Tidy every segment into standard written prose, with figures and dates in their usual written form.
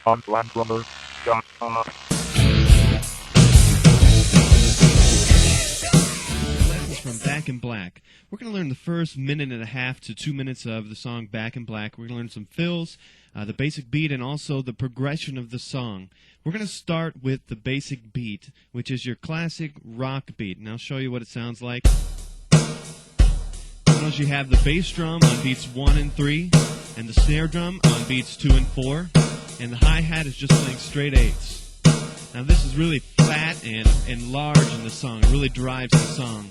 Unlandrunner.com. Lessons from Back in Black. We're going to learn the first minute and a half to 2 minutes of the song Back in Black. We're going to learn some fills, the basic beat, and also the progression of the song. We're going to start with the basic beat, which is your classic rock beat. And I'll show you what it sounds like. Notice you have the bass drum on beats 1 and 3, and the snare drum on beats 2 and 4, and the hi-hat is just playing straight 8s. Now this is really fat and large in the song. It really drives the song.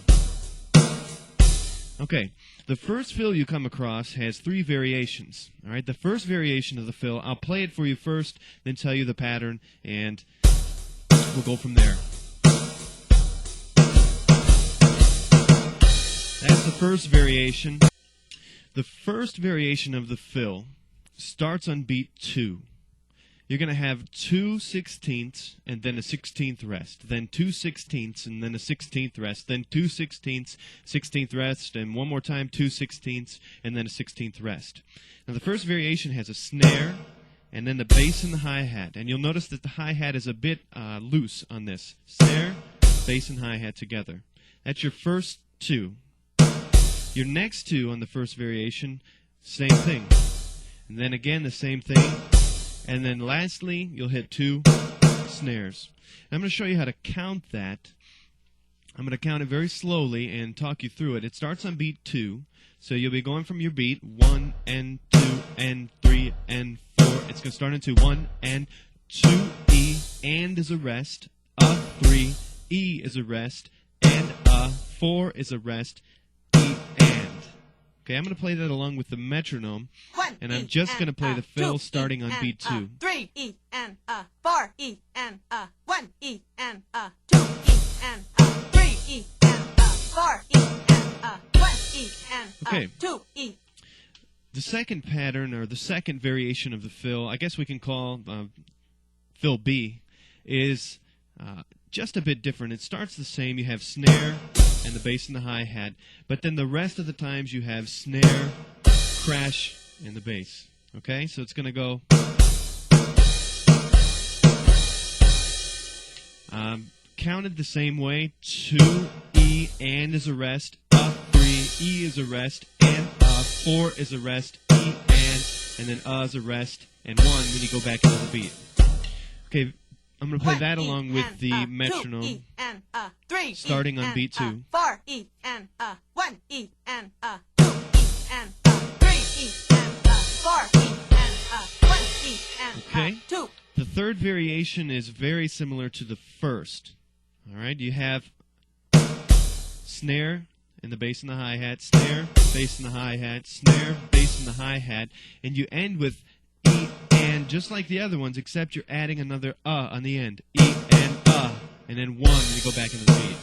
Okay, the first fill you come across has 3 variations. All right, the first variation of the fill, I'll play it for you first, then tell you the pattern, and we'll go from there. That's the first variation. The first variation of the fill starts on beat 2. You're going to have 2 16ths and then a 16th rest, then 2 16ths and then a 16th rest, then 2 16ths, 16th rest, and one more time 2 16ths and then a 16th rest. Now the first variation has a snare and then the bass and the hi-hat, and you'll notice that the hi-hat is a bit loose on this. Snare, bass, and hi-hat together. That's your first 2. Your next 2 on the first variation, same thing. And then again the same thing. And then lastly, you'll hit 2 snares. And I'm going to show you how to count that. I'm going to count it very slowly and talk you through it. It starts on beat 2. So you'll be going from your beat 1 and 2 and 3 and 4. It's going to start into 1 and 2 E and is a rest, a 3 E is a rest, and a 4 is a rest, E and. Okay, I'm going to play that along with the metronome, and I'm just going to play the fill starting on beat 2. 3 E and 4 E and 1 E and 2 E and 3 E and 4 E and 1 E and 2 E. The second pattern, or the second variation of the fill, I guess we can call fill B, is just a bit different. It starts the same. You have snare and the bass and the hi-hat, but then the rest of the times you have snare, crash, and the bass. Okay, so it's going to go counted the same way. 2 E and is a rest, a 3 E is a rest, and a 4 is a rest, E and then is a rest, and 1 when you go back into the beat. Okay, I'm going to play that along with the metronome, 2 E and 3 starting on beat 2. 4 E and 1 E and 2 E and 3 E and 4 E and 1 E and 2. The third variation is very similar to the first. All right, you have snare and the bass and the hi-hat, snare, bass and the hi-hat, snare, bass and the hi-hat, and you end with E and, just like the other ones, except you're adding another on the end. E and then 1 when you go back into the beat.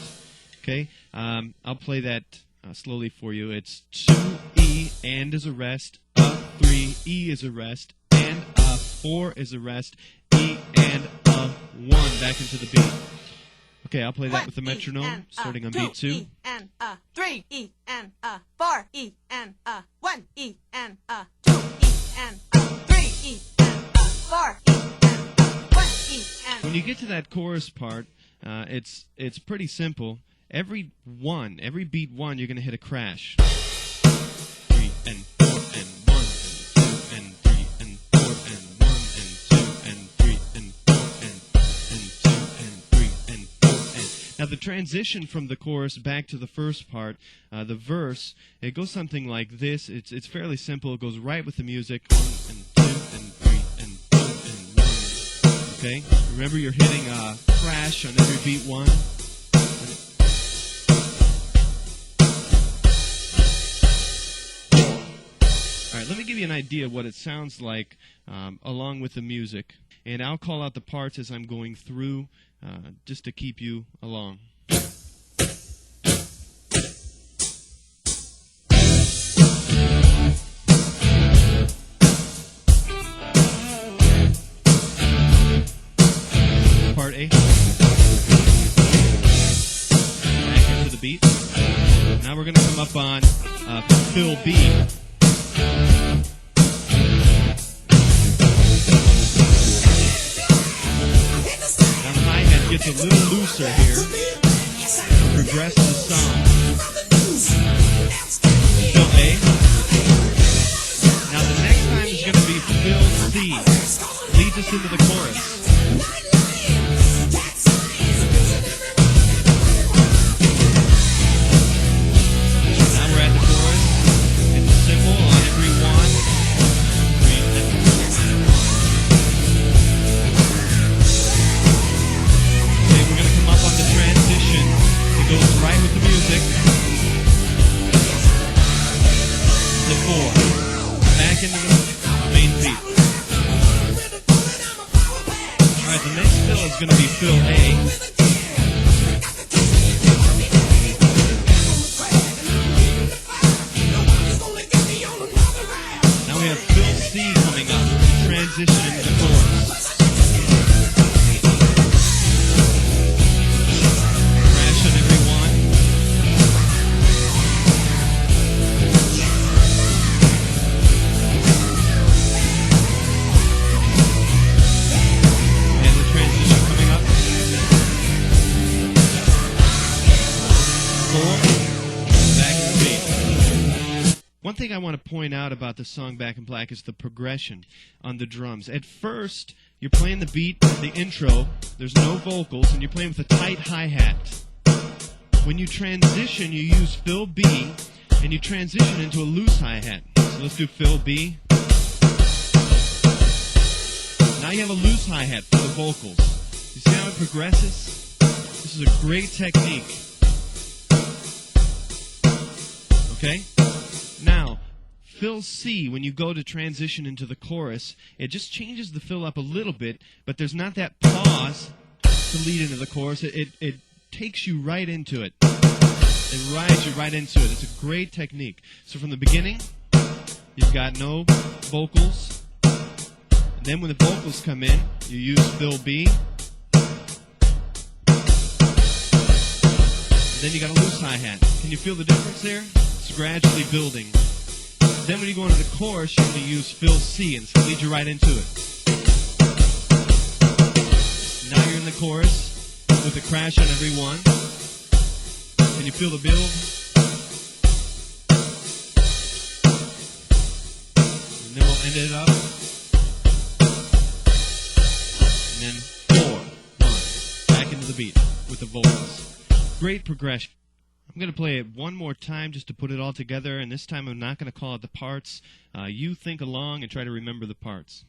Okay, I'll play that slowly for you. It's 2 E and is a rest, a 3 E is a rest, and a 4 is a rest, E and a 1 back into the beat. Okay, I'll play that with the metronome, starting on beat 2. 2 E and 3 E and 4 E and 1 E and 2 E and 3 E and 4 E and 1 E and. When you get to that chorus part, it's pretty simple. Every beat 1, you're going to hit a crash. 3 and 4 and 1 and 2 and 3 and 4 and 1 and 2 and 3 and 4 and 2 and 3 and 4 and. Now the transition from the chorus back to the first part, the verse, it goes something like this. It's fairly simple. It goes right with the music. 1 and 2 and 3 and 4 and 1. Okay? Remember, you're hitting a crash on every beat 1. Alright, let me give you an idea of what it sounds like along with the music. And I'll call out the parts as I'm going through, just to keep you along. Part A. Back into the beat. Now we're going to come up on fill B. a little looser here. Progress the song. Fill A. Now the next time is going to be Fill C. Leads us into the chorus. Now we're at the chorus. It's a symbol on every one. Okay, we're going to come up on the transition. It goes right with the music. The 4. Back into the main beat. Alright, the next fill is going to be fill A. Now we have fill C coming up. Transition into the chorus. Crash on every one. And the transition coming up. 4. Back in the beat. One thing I want to point out about the song Back in Black is the progression on the drums. At first, you're playing the beat, the intro, there's no vocals, and you're playing with a tight hi-hat. When you transition, you use fill B, and you transition into a loose hi-hat. So let's do fill B. Now you have a loose hi-hat for the vocals. You see how it progresses? This is a great technique. Okay? Now, fill C, when you go to transition into the chorus, it just changes the fill up a little bit, but there's not that pause to lead into the chorus. It takes you right into it. It rides you right into it. It's a great technique. So from the beginning, you've got no vocals. And then when the vocals come in, you use fill B. And then you got a loose hi-hat. Can you feel the difference there? It's gradually building. Then when you go into the chorus, you're going to use fill C, and it's going to lead you right into it. Now you're in the chorus with a crash on every one. Can you feel the build? And then we'll end it up. And then 4, 1, back into the beat with the vocals. Great progression. I'm going to play it one more time just to put it all together, and this time I'm not going to call out the parts. You think along and try to remember the parts.